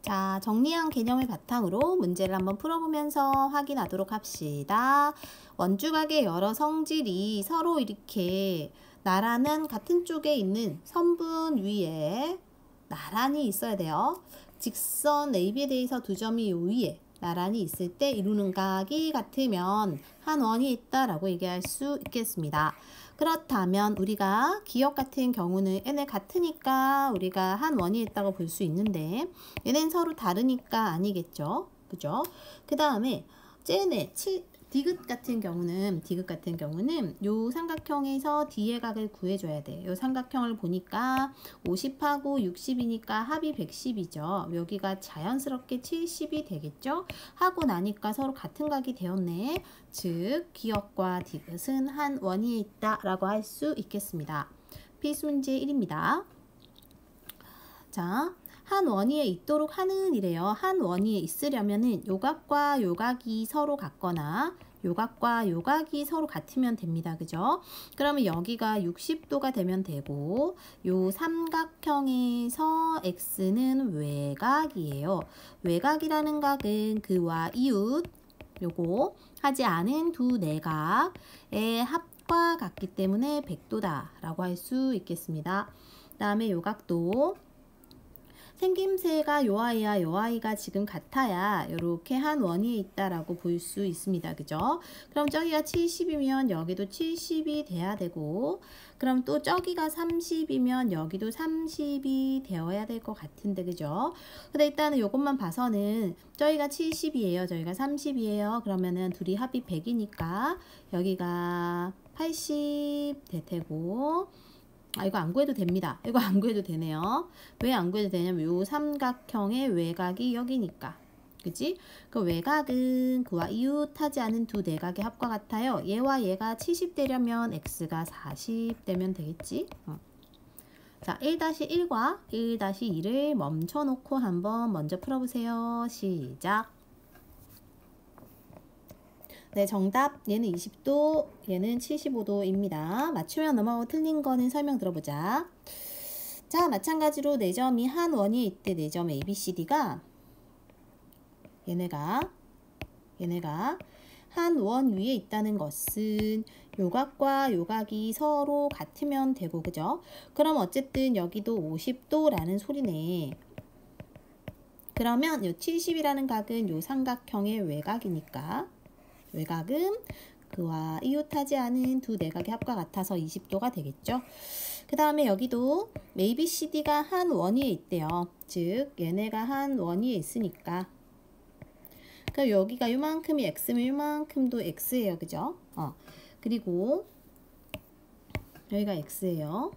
자, 정리한 개념을 바탕으로 문제를 한번 풀어보면서 확인하도록 합시다. 원주각의 여러 성질이 서로 이렇게 나란한 같은 쪽에 있는 선분 위에 나란히 있어야 돼요. 직선 AB에 대해서 두 점이 요 위에 나란히 있을 때 이루는 각이 같으면 한 원이 있다라고 얘기할 수 있겠습니다. 그렇다면 우리가 기억 같은 경우는 얘네 같으니까 우리가 한 원이 있다고 볼 수 있는데 얘는 서로 다르니까 아니겠죠. 그죠? 그 다음에 쟤네 디귿 같은 경우는 요 삼각형에서 D의 각을 구해줘야 돼. 요 삼각형을 보니까 50하고 60이니까 합이 110이죠. 여기가 자연스럽게 70이 되겠죠. 하고 나니까 서로 같은 각이 되었네. 즉 기역과 디귿은 한 원위에 있다 라고 할 수 있겠습니다. 필수 문제 1입니다. 자, 한 원위에 있도록 하는 이래요. 한 원위에 있으려면은 요각과 요각이 서로 같거나 요각과 요각이 서로 같으면 됩니다. 그죠? 그러면 여기가 60도가 되면 되고 요 삼각형에서 x는 외각이에요. 외각이라는 각은 그와 이웃 요거 하지 않은 두 내각의 합과 같기 때문에 100도다 라고 할 수 있겠습니다. 그 다음에 요각도 생김새가 요 아이와 요 아이가 지금 같아야 이렇게 한 원위에 있다라고 볼 수 있습니다. 그죠? 그럼 저기가 70이면 여기도 70이 돼야 되고 그럼 또 저기가 30이면 여기도 30이 되어야 될 것 같은데 그죠? 근데 일단은 요것만 봐서는 저기가 70이에요. 저기가 30이에요. 그러면은 둘이 합이 100이니까 여기가 80 될 테고 이거 안 구해도 됩니다. 이거 안 구해도 되네요. 왜 안 구해도 되냐면 요 삼각형의 외각이 여기니까. 그치? 그 외각은 그와 이웃하지 않은 두 내각의 합과 같아요. 얘와 얘가 70 되려면 x가 40 되면 되겠지? 자, 1-1과 1-2를 멈춰놓고 한번 먼저 풀어보세요. 시작! 네, 정답 얘는 20도, 얘는 75도입니다. 맞추면 넘어가고 틀린 거는 설명 들어보자. 자, 마찬가지로 4점이 한 원위에 있대. 4점 ABCD가 얘네가 한 원 위에 있다는 것은 요각과 요각이 서로 같으면 되고 그죠? 그럼 어쨌든 여기도 50도라는 소리네. 그러면 요 70이라는 각은 요 삼각형의 외각이니까 외각은 그와 이웃하지 않은 두 내각의 합과 같아서 20도가 되겠죠. 그 다음에 여기도 ABCD가 한 원위에 있대요. 즉 얘네가 한 원위에 있으니까 그럼 여기가 요만큼이 x면 요만큼도 x예요. 그죠? 그리고 여기가 x예요.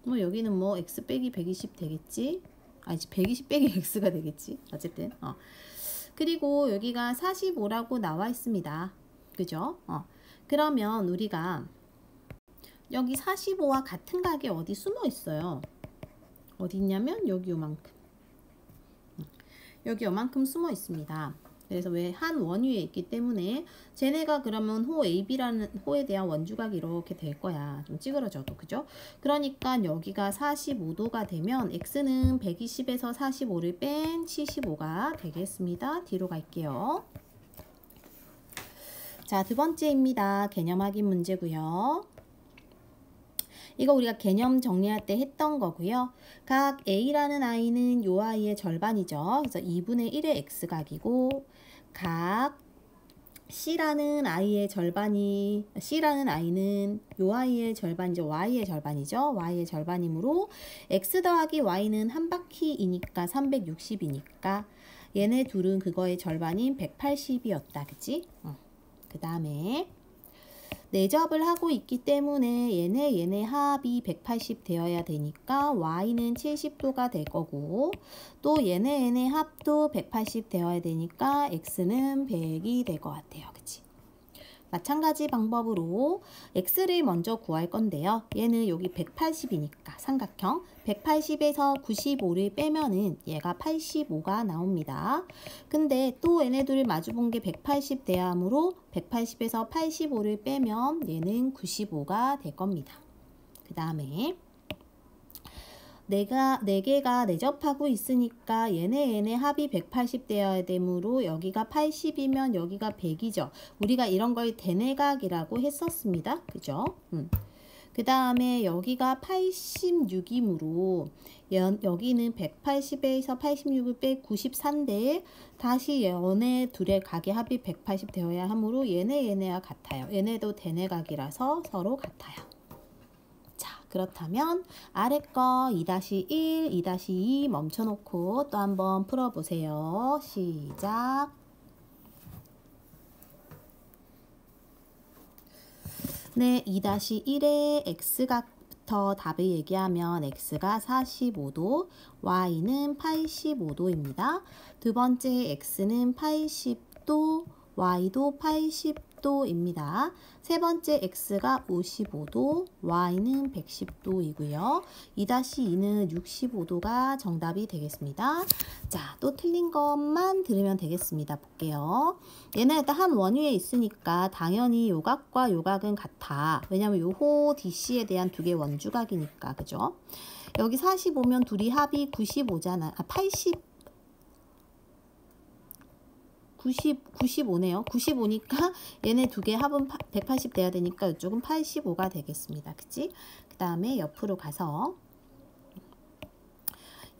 뭐 여기는 뭐 x 빼기 120 되겠지? 아니지 120 빼기 x가 되겠지. 어쨌든 그리고 여기가 45라고 나와 있습니다. 그죠? 그러면 우리가 여기 45와 같은 각이 어디 숨어 있어요? 어디 있냐면 여기 요만큼. 여기 요만큼 숨어 있습니다. 그래서 왜 한 원위에 있기 때문에 쟤네가 그러면 호 AB라는 호에 대한 원주각이 이렇게 될 거야. 좀 찌그러져도 그죠? 그러니까 여기가 45도가 되면 x는 120에서 45를 뺀 75가 되겠습니다. 뒤로 갈게요. 자, 두 번째입니다. 개념 확인 문제고요. 이거 우리가 개념 정리할 때 했던 거고요. 각 A라는 아이는 요 아이의 절반이죠. 그래서 2분의 1의 x각이고 각 C라는 아이의 아이는 요 아이의 절반이죠. Y의 절반이죠. Y의 절반이므로 x 더하기 Y는 한 바퀴이니까 360이니까 얘네 둘은 그거의 절반인 180이었다. 그치? 그 다음에 내접을 하고 있기 때문에 얘네 합이 180 되어야 되니까 y는 70도가 될 거고 또 얘네 합도 180 되어야 되니까 x는 100이 될 것 같아요. 그치? 마찬가지 방법으로 x를 먼저 구할 건데요. 얘는 여기 180이니까 삼각형 180에서 95를 빼면은 얘가 85가 나옵니다. 근데 또 얘네들을 마주본 게 180 돼야 하므로 180에서 85를 빼면 얘는 95가 될 겁니다. 그 다음에 네 개가 내접하고 있으니까 얘네 합이 180 되어야 되므로 여기가 80이면 여기가 100이죠. 우리가 이런 걸 대내각이라고 했었습니다. 그죠? 그 다음에 여기가 86이므로 여기는 180에서 86을 빼 94인데 다시 얘네 둘의 각의 합이 180 되어야 하므로 얘네와 같아요. 얘네도 대내각이라서 서로 같아요. 자, 그렇다면 아래 거 2-1, 2-2 멈춰놓고 또 한번 풀어보세요. 시작. 네, 2-1의 x각부터 답을 얘기하면 x가 45도, y는 85도입니다. 두 번째 x는 80도, y도 80도입니다. 세 번째 x가 55도, y는 110도이고요. 2-2는 65도가 정답이 되겠습니다. 자, 또 틀린 것만 들으면 되겠습니다. 볼게요. 얘는 일단 한 원위에 있으니까 당연히 요각과 요각은 같아. 왜냐면 요호 DC에 대한 두 개의 원주각이니까. 그죠? 여기 45면 둘이 합이 95잖아. 95네요. 95니까 얘네 두 개 합은 180 돼야 되니까 이쪽은 85가 되겠습니다. 그치? 그 다음에 옆으로 가서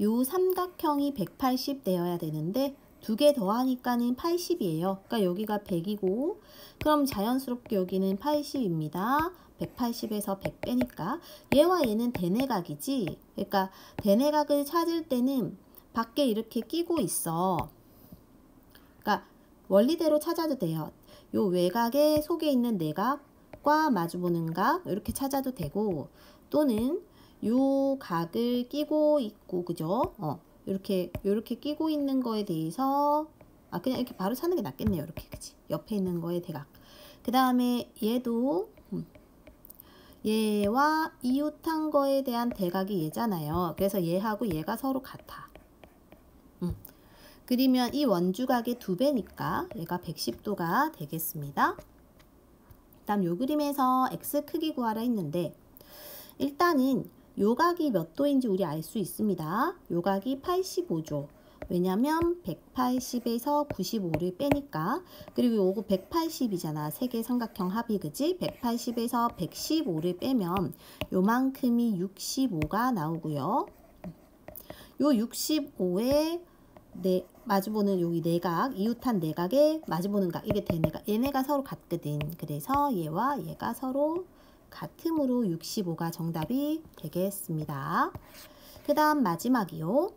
요 삼각형이 180 되어야 되는데 두 개 더하니까는 80이에요. 그러니까 여기가 100이고 그럼 자연스럽게 여기는 80입니다. 180에서 100 빼니까 얘와 얘는 대내각이지. 그러니까 대내각을 찾을 때는 밖에 이렇게 끼고 있어. 그러니까 원리대로 찾아도 돼요. 요 외곽의 속에 있는 내각과 마주보는 각 이렇게 찾아도 되고 또는 요 각을 끼고 있고 그죠? 이렇게 끼고 있는 거에 대해서 그냥 이렇게 바로 찾는 게 낫겠네요. 이렇게 그치? 옆에 있는 거에 대각. 그 다음에 얘도 얘와 이웃한 거에 대한 대각이 얘잖아요. 그래서 얘하고 얘가 서로 같아. 그리면 이 원주각의 2배니까 얘가 110도가 되겠습니다. 다음 요 그림에서 x 크기 구하라 했는데 일단은 요각이 몇 도인지 우리 알 수 있습니다. 요각이 85죠. 왜냐면 180에서 95를 빼니까 그리고 요거 180이잖아. 세 개 삼각형 합이 그지? 180에서 115를 빼면 요만큼이 65가 나오고요. 요 65에 마주보는 여기 내각, 이웃한 내각에 마주보는 각, 이게 대내각. 얘네가 서로 같거든. 그래서 얘와 얘가 서로 같음으로 65가 정답이 되겠습니다. 그 다음 마지막이요.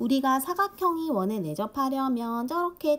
우리가 사각형이 원에 내접하려면 저렇게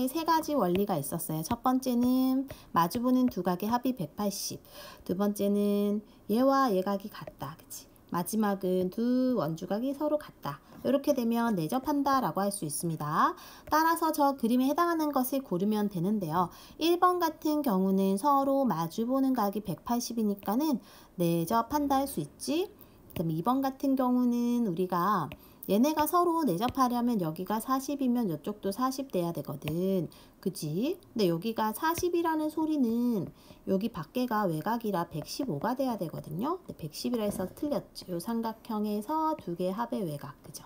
세 가지 원리가 있었어요. 첫 번째는 마주보는 두 각의 합이 180. 두 번째는 얘와 얘각이 같다. 그치? 마지막은 두 원주각이 서로 같다. 이렇게 되면 내접한다 라고 할 수 있습니다. 따라서 저 그림에 해당하는 것을 고르면 되는데요. 1번 같은 경우는 서로 마주보는 각이 180이니까는 내접한다 할 수 있지. 그다음에 2번 같은 경우는 우리가 얘네가 서로 내접하려면 여기가 40이면 이쪽도 40 돼야 되거든. 그치? 근데 여기가 40이라는 소리는 여기 밖에가 외곽이라 115가 돼야 되거든요. 110이라 해서 틀렸죠. 요 삼각형에서 두 개의 합의 외곽. 그죠?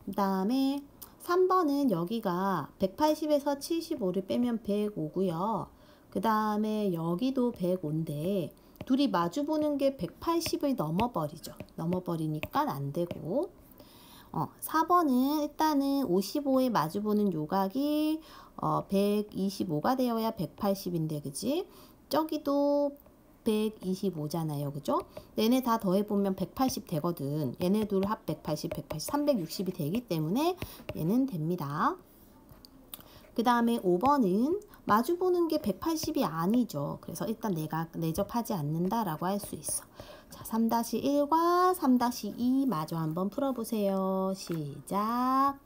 그 다음에 3번은 여기가 180에서 75를 빼면 105고요. 그 다음에 여기도 105인데 둘이 마주보는 게 180을 넘어버리죠. 넘어버리니까 안 되고 4번은 일단은 55에 마주보는 요각이 125가 되어야 180인데 그지? 저기도 125잖아요. 그죠? 얘네 다 더해보면 180 되거든. 얘네 둘 합 180, 360이 되기 때문에 얘는 됩니다. 그 다음에 5번은 마주보는 게 180이 아니죠. 그래서 일단 내가 내접하지 않는다라고 할 수 있어. 자, 3-1과 3-2 마저 한번 풀어보세요. 시작.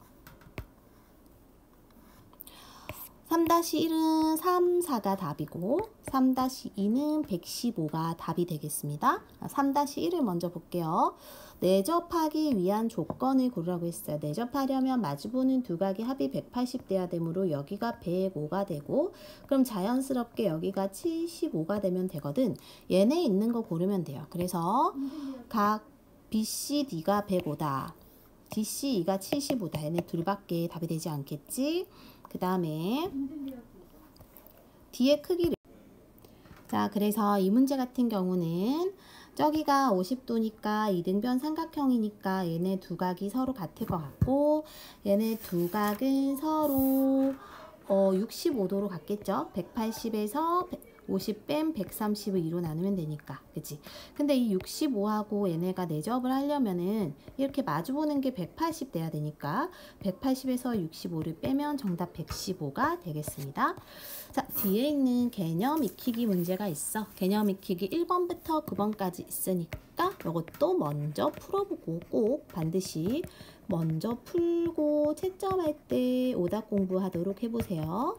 3-1은 3, 4가 답이고 3-2는 115가 답이 되겠습니다. 3-1을 먼저 볼게요. 내접하기 위한 조건을 고르라고 했어요. 내접하려면 마주보는 두 각이 합이 180 돼야 되므로 여기가 105가 되고, 그럼 자연스럽게 여기가 75가 되면 되거든. 얘네 있는 거 고르면 돼요. 그래서 각 BCD가 105다. DCE가 75다. 얘네 둘밖에 답이 되지 않겠지? 그 다음에 D의 크기를, 자, 그래서 이 문제 같은 경우는 저기가 50도니까 이등변 삼각형이니까 얘네 두 각이 서로 같을 것 같고, 얘네 두 각은 서로 65도로 같겠죠? 180에서 50 뺀 130을 2로 나누면 되니까, 그치? 근데 이 65하고 얘네가 내접을 하려면은 이렇게 마주보는 게 180 돼야 되니까 180에서 65를 빼면 정답 115가 되겠습니다. 자, 뒤에 있는 개념 익히기 문제가 있어. 개념 익히기 1번부터 9번까지 있으니까 이것도 먼저 풀어보고 꼭 반드시 먼저 풀고 채점할 때 오답 공부하도록 해보세요.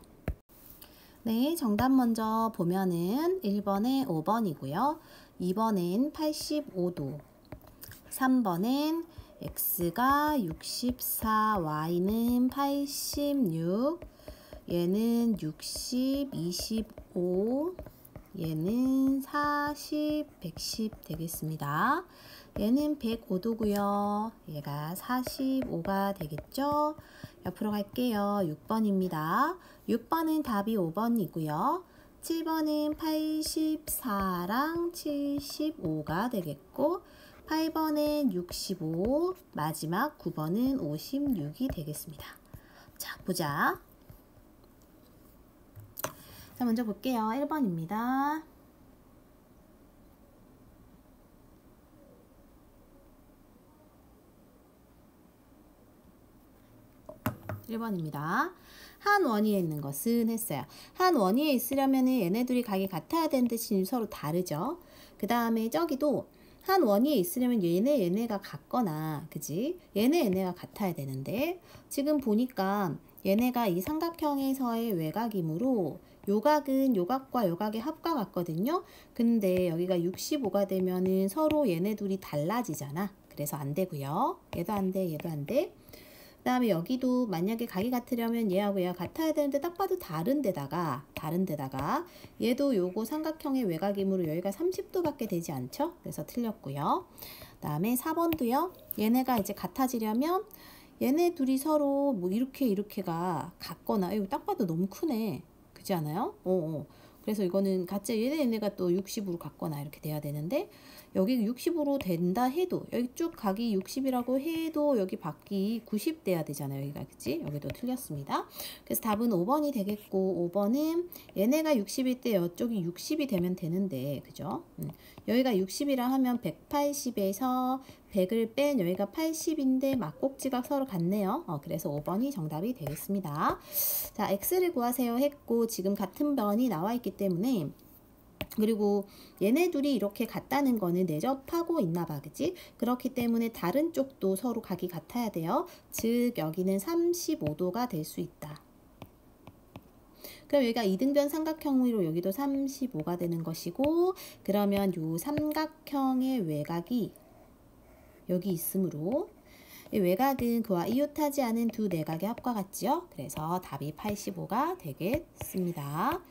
네, 정답 먼저 보면은 1번에 5번이고요. 2번엔 85도, 3번엔 x가 64, y는 86, 얘는 60, 25, 얘는 40, 110 되겠습니다. 얘는 105도고요. 얘가 45가 되겠죠? 옆으로 갈게요. 6번입니다. 6번은 답이 5번이고요. 7번은 84랑 75가 되겠고, 8번은 65, 마지막 9번은 56이 되겠습니다. 자, 보자. 자, 먼저 볼게요. 1번입니다. 1번입니다. 한 원위에 있는 것은 했어요. 한 원위에 있으려면 얘네들이 각이 같아야 되는데 지금 서로 다르죠. 그 다음에 저기도 한 원위에 있으려면 얘네가 같거나, 그지? 얘네가 같아야 되는데 지금 보니까 얘네가 이 삼각형에서의 외곽이므로 요각은 요각과 요각의 합과 같거든요. 근데 여기가 65가 되면은 서로 얘네 둘이 달라지잖아. 그래서 안 되고요. 얘도 안 돼, 얘도 안 돼. 그 다음에 여기도 만약에 각이 같으려면 얘하고 얘가 같아야 되는데 딱 봐도 다른 데다가 얘도 요거 삼각형의 외곽이므로 여기가 30도밖에 되지 않죠? 그래서 틀렸고요. 그 다음에 4번도요. 얘네가 이제 같아지려면 얘네 둘이 서로 뭐 이렇게가 같거나, 이거 딱 봐도 너무 크네. 그렇지 않아요? 그래서 이거는 같이 얘네가 또 60으로 같거나 이렇게 돼야 되는데, 여기 60으로 된다 해도, 여기 쭉 각이 60이라고 해도 여기 밖이 90 돼야 되잖아요. 여기가, 그치? 여기도 틀렸습니다. 그래서 답은 5번이 되겠고, 5번은 얘네가 60일 때 이쪽이 60이 되면 되는데, 그죠? 여기가 60이라 하면 180에서 100을 뺀 여기가 80인데 막꼭지가 서로 같네요. 그래서 5번이 정답이 되겠습니다. 자, x를 구하세요 했고, 지금 같은 변이 나와 있기 때문에, 그리고 얘네 둘이 이렇게 같다는 거는 내접하고 있나 봐, 그치? 그렇기 때문에 다른 쪽도 서로 각이 같아야 돼요. 즉 여기는 35도가 될 수 있다. 그럼 여기가 이등변 삼각형으로 여기도 35가 되는 것이고, 그러면 요 삼각형의 외곽이 여기 있으므로 이 외곽은 그와 이웃하지 않은 두 내각의 합과 같지요? 그래서 답이 85가 되겠습니다.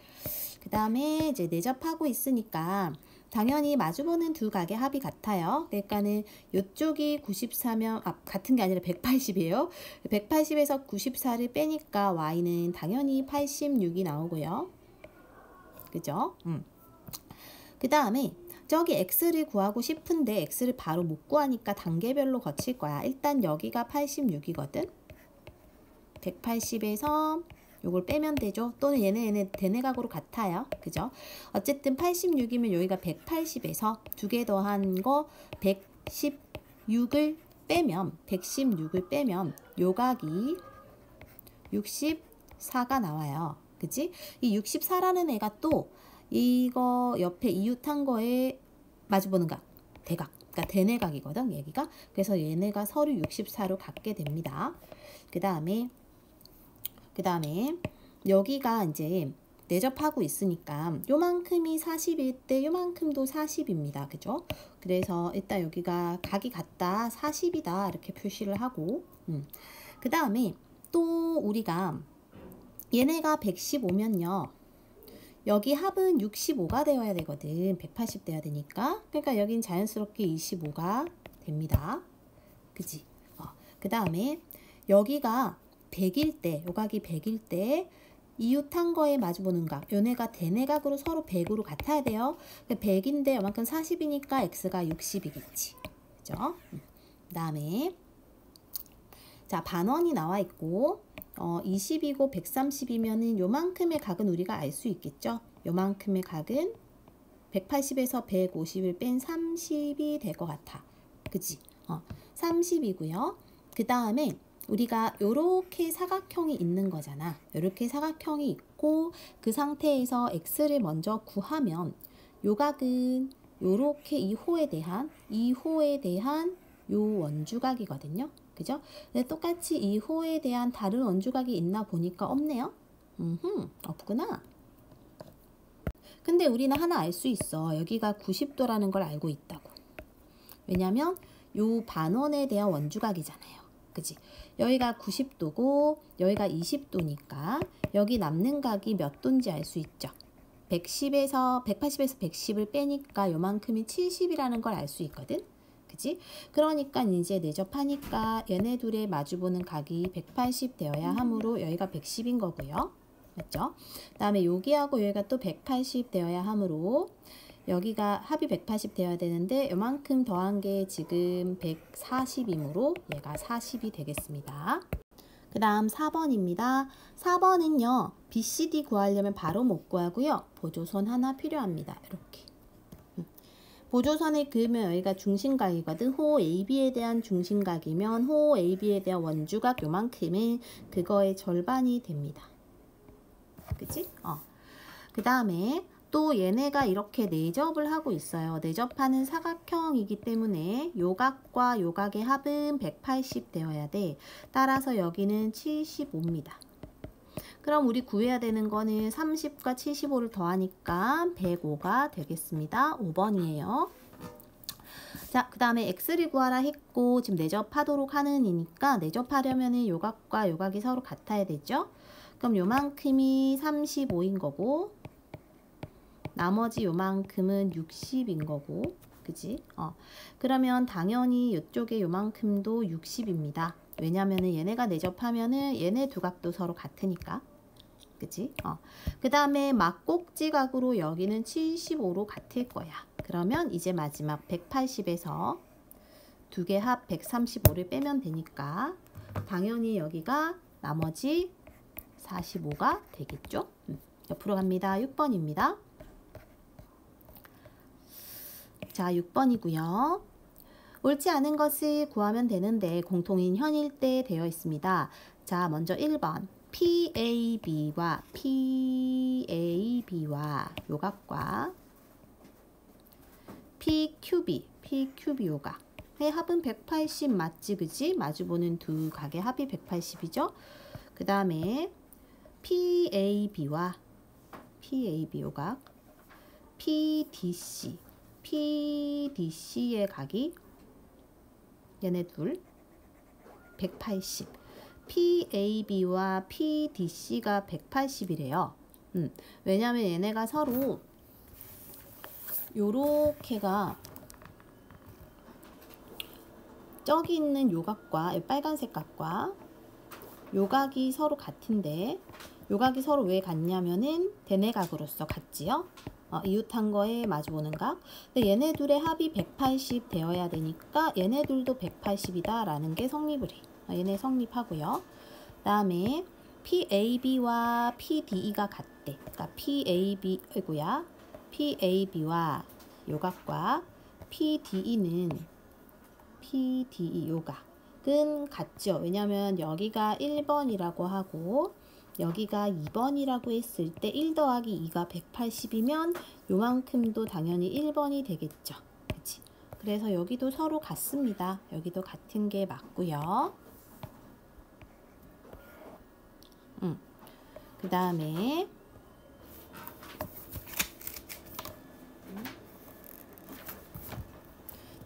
그 다음에 이제 내접하고 있으니까 당연히 마주보는 두 각의 합이 같아요. 그러니까는 이쪽이 94면 같은 게 아니라 180이에요. 180에서 94를 빼니까 y는 당연히 86이 나오고요. 그죠? 그 다음에 저기 x를 구하고 싶은데 x를 바로 못 구하니까 단계별로 거칠 거야. 일단 여기가 86이거든. 180에서 요걸 빼면 되죠. 또는 얘네 대내각으로 같아요. 그죠? 어쨌든 86이면 여기가 180에서 두 개 더한 거 116을 빼면 요각이 64가 나와요. 그치? 이 64라는 애가 또 이거 옆에 이웃한 거에 마주보는 각, 대각, 그러니까 대내각이거든, 얘기가. 그래서 얘네가 서로 64로 같게 됩니다. 그 다음에 여기가 이제 내접하고 있으니까 요만큼이 40일 때 요만큼도 40입니다. 그죠? 그래서 일단 여기가 각이 같다 40이다 이렇게 표시를 하고 그 다음에 또 우리가 얘네가 115면요 여기 합은 65가 되어야 되거든. 180 돼야 되니까. 그러니까 여긴 자연스럽게 25가 됩니다. 그치? 그 다음에 여기가 100일 때, 요각이 100일 때 이웃한 거에 마주보는 각, 요네가 대내각으로 서로 100으로 같아야 돼요. 100인데 요만큼 40이니까 x가 60이겠지. 그죠? 그 다음에 자 반원이 나와 있고 20이고 130이면은 요만큼의 각은 우리가 알 수 있겠죠. 요만큼의 각은 180에서 150을 뺀 30이 될 것 같아. 그치? 30이고요. 그 다음에 우리가 요렇게 사각형이 있는 거잖아. 요렇게 사각형이 있고 그 상태에서 x를 먼저 구하면 요 각은 요렇게 이 호에 대한 요 원주각이거든요. 그죠? 근데 똑같이 이 호에 대한 다른 원주각이 있나 보니까 없네요. 없구나. 근데 우리는 하나 알 수 있어. 여기가 90도라는 걸 알고 있다고. 왜냐면 요 반원에 대한 원주각이잖아요. 그치? 여기가 90도고 여기가 20도니까 여기 남는 각이 몇 도인지 알 수 있죠. 180에서 110을 빼니까 요만큼이 70이라는 걸 알 수 있거든. 그치? 그러니까 이제 내접하니까 얘네 둘의 마주보는 각이 180 되어야 하므로 여기가 110인 거고요. 맞죠? 그 다음에 여기하고 여기가 또 180 되어야 하므로 여기가 합이 180 되어야 되는데 요만큼 더한 게 지금 140이므로 얘가 40이 되겠습니다. 그 다음 4번입니다. 4번은요. BCD 구하려면 바로 못 구하고요. 보조선 하나 필요합니다. 이렇게. 보조선을 그으면 여기가 중심각이거든. 호 AB에 대한 중심각이면 호 AB에 대한 원주각 요만큼은 그거의 절반이 됩니다. 그치? 그 다음에 또 얘네가 이렇게 내접을 하고 있어요. 내접하는 사각형이기 때문에 요각과 요각의 합은 180 되어야 돼. 따라서 여기는 75입니다. 그럼 우리 구해야 되는 거는 30과 75를 더하니까 105가 되겠습니다. 5번이에요. 자, 그 다음에 x를 구하라 했고 지금 내접하도록 하는 이니까 내접하려면 요각과 요각이 서로 같아야 되죠. 그럼 요만큼이 35인 거고 나머지 요만큼은 60인 거고 그지? 그러면 당연히 이쪽에 요만큼도 60입니다. 왜냐면은 얘네가 내접하면은 얘네 두 각도 서로 같으니까. 그치? 그 다음에 막꼭지각으로 여기는 75로 같을 거야. 그러면 이제 마지막 180에서 두 개 합 135를 빼면 되니까 당연히 여기가 나머지 45가 되겠죠? 옆으로 갑니다. 6번입니다. 자, 6번이고요. 옳지 않은 것을 구하면 되는데 공통인 현일 때 되어 있습니다. 자, 먼저 1번. PAB와 요각과 PQB 요각의 합은 180 맞지 그지? 마주보는 두 각의 합이 180이죠. 그 다음에 PAB 요각 PDC의 각이 얘네 둘 180 PAB와 PDC가 180이래요. 왜냐면 얘네가 서로 요렇게가 저기 있는 요각과 빨간색 각과 요각이 서로 같은데 요각이 서로 왜 같냐면은 대내각으로서 같지요. 이웃한 거에 마주보는 각. 근데 얘네 둘의 합이 180 되어야 되니까 얘네 둘도 180이다 라는 게 성립을 해. 얘네 성립하고요. 그 다음에 PAB와 PDE가 같대. 그러니까 PAB와 요각과 PDE 요각은 같죠. 왜냐면 여기가 1번이라고 하고 여기가 2번이라고 했을 때 1 더하기 2가 180이면 요만큼도 당연히 1번이 되겠죠. 그치? 그래서 여기도 서로 같습니다. 여기도 같은 게 맞고요. 그 다음에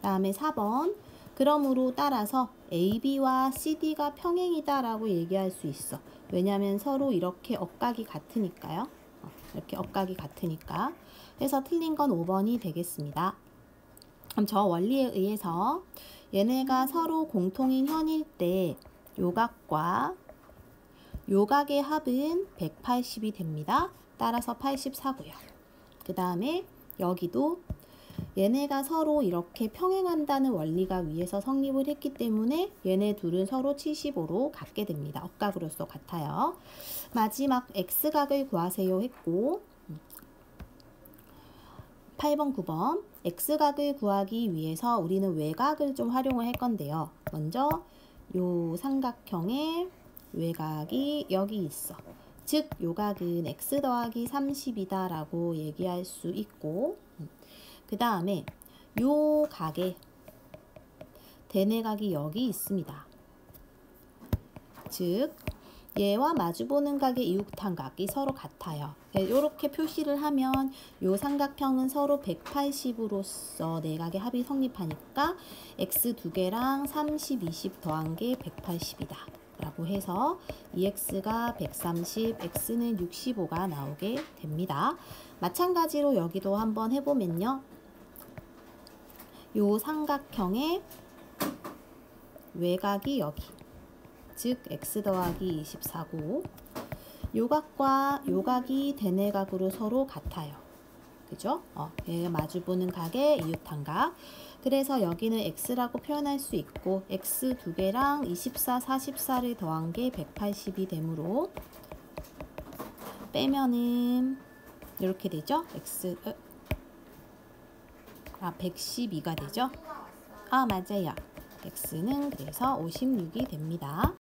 다음에 4번. 그러므로 따라서 AB와 CD가 평행이다 라고 얘기할 수 있어. 왜냐하면 서로 이렇게 억각이 같으니까요. 이렇게 억각이 같으니까. 그래서 틀린 건 5번이 되겠습니다. 그럼 저 원리에 의해서 얘네가 서로 공통인 현일 때 요각과 요각의 합은 180이 됩니다. 따라서 84고요. 그 다음에 여기도 얘네가 서로 이렇게 평행한다는 원리가 위에서 성립을 했기 때문에 얘네 둘은 서로 75로 같게 됩니다. 억각으로서 같아요. 마지막 X각을 구하세요 했고 8번, 9번 X각을 구하기 위해서 우리는 외곽을 좀 활용을 할 건데요. 먼저 요 삼각형의 외곽이 여기 있어. 즉 요각은 X 더하기 30이다 라고 얘기할 수 있고 그 다음에 요 각에 대내각이 여기 있습니다. 즉 얘와 마주보는 각의 이웃탄각이 서로 같아요. 이렇게 표시를 하면 요 삼각형은 서로 180으로서 내각의 합이 성립하니까 x 두 개랑 30, 20 더한 게 180이다 라고 해서 2x가 130, x는 65가 나오게 됩니다. 마찬가지로 여기도 한번 해보면요. 요 삼각형의 외곽이 여기, 즉 x 더하기 24고 요각과 요각이 대내각으로 서로 같아요. 그죠? 얘가 마주보는 각의 이웃한각. 그래서 여기는 x라고 표현할 수 있고 x 두 개랑 24, 44를 더한 게 180이 되므로 빼면은 이렇게 되죠? x 112가 되죠? 맞아요. x는 그래서 56이 됩니다.